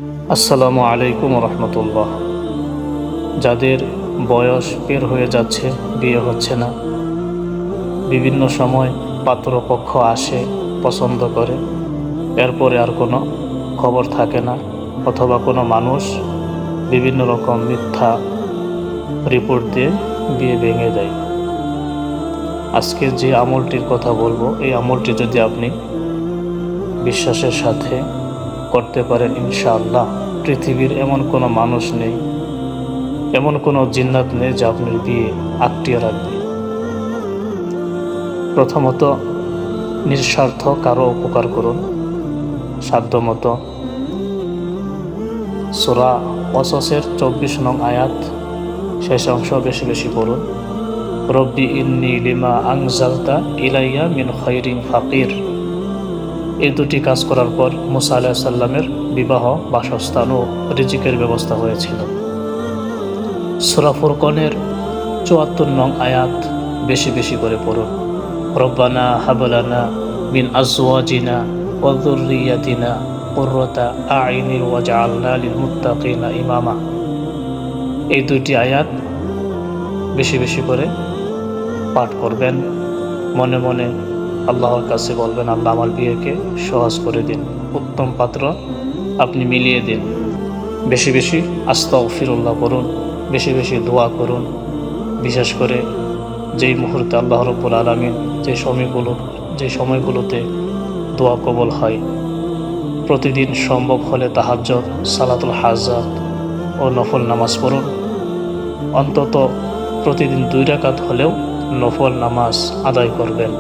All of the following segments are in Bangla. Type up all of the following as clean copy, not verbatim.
আসসালামু আলাইকুম রহমতুল্লাহ। যাদের বয়স পের হয়ে যাচ্ছে, বিয়ে হচ্ছে না, বিভিন্ন সময় পাত্রপক্ষ আসে, পছন্দ করে, এরপরে আর কোনো খবর থাকে না, অথবা কোনো মানুষ বিভিন্ন রকম মিথ্যা রিপোর্ট দিয়ে বিয়ে ভেঙে দেয়। আজকে যে আমলটির কথা বলবো, এই আমলটি যদি আপনি বিশ্বাসের সাথে করতে পারেন, ইনশাআল্লাহ পৃথিবীর এমন কোনো মানুষ নেই, এমন কোনো জিন্নাত নেই যা আপনার বিয়ে আটটিয়ে রাখবে। প্রথমত, নিঃস্বার্থ কারো উপকার করুন। সাধ্যমতো সূরা কসসের 24 নং আয়াত শেষ অংশ বেশি বেশি পড়ুন। রব্বি ইন্নী লিমা আনজালতা ইলাইয়া মিন খায়রিন ফাকির। এই দুটি কাজ করার পর মুসা আলাইহিস সালামের বিবাহ, বাসস্থান ও রিজিকের ব্যবস্থা হয়েছিল। সূরা ফুরকানের 74 নং আয়াত বেশি বেশি করে পড়ুন। রব্বানা হাবলানা মিন আজওয়াজিনা ওয়া যুররিয়াতিনা কুররাতা আ'ইনিন ওয়াজআলনা লিল মুত্তাকিনা ইমামা। এই দুইটি আয়াত বেশি বেশি করে পাঠ করবেন। মনে মনে আল্লাহর কাছে বলবেন, আল্লাহ আমার বিয়েকে সহজ করে দিন, উত্তম পাত্র আপনি মিলিয়ে দিন। বেশি বেশি আস্তাগফিরুল্লাহ করুন, বেশি বেশি দোয়া করুন। বিশেষ করে যেই মুহূর্তে আল্লাহ রাব্বুল আলামিন যে সময়গুলোতে দোয়া কবুল হয়, প্রতিদিন সম্ভব হলে তাহাজ্জুদ, সালাতুল হাজাত ও নফল নামাজ পড়ুন। অন্তত প্রতিদিন 2 রাকাত হলেও নফল নামাজ আদায় করবেন।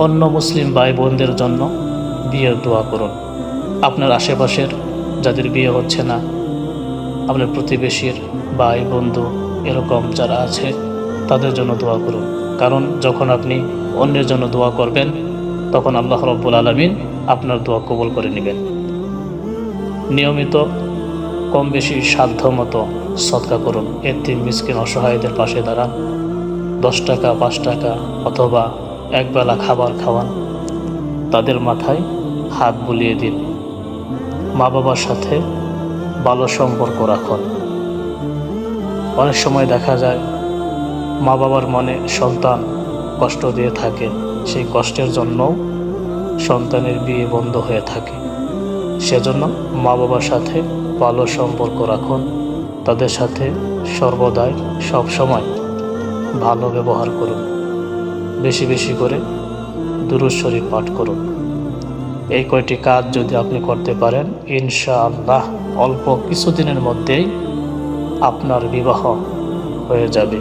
অন্য মুসলিম ভাই বোনদের জন্য বিয়ের দোয়া করুন। আপনার আশেপাশের যাদের বিয়ে হচ্ছে না, আপনার প্রতিবেশীর ভাই বন্ধু এরকম যারা আছে, তাদের জন্য দোয়া করুন। কারণ যখন আপনি অন্যের জন্য দোয়া করবেন, তখন আল্লাহ রাব্বুল আলামিন আপনার দোয়া কবুল করে নেবেন। নিয়মিত কম বেশি সাধ্য মতো সদকা করুন। এতিম মিসকিন অসহায়দের পাশে দাঁড়ান। 10 টাকা, 5 টাকা অথবা একবেলা খাবার খাওয়ান। তাদের মাথায় হাত বুলিয়ে দিন। মা বাবার সাথে ভালো সম্পর্ক রাখুন। অনেক সময় দেখা যায় মা বাবার মনে সন্তান কষ্ট দিয়ে থাকে, সেই কষ্টের জন্যও সন্তানের বিয়ে বন্ধ হয়ে থাকে। সেজন্য মা বাবার সাথে ভালো সম্পর্ক রাখুন। তাদের সাথে সর্বদাই সবসময় ভালো ব্যবহার করুন। বেশি বেশি করে দুরূদ শরীফ পাঠ করুন। এই কয়টি কাজ যদি আপনি করতে পারেন, ইনশাআল্লাহ অল্প কিছুদিনের মধ্যেই আপনার বিবাহ হয়ে যাবে।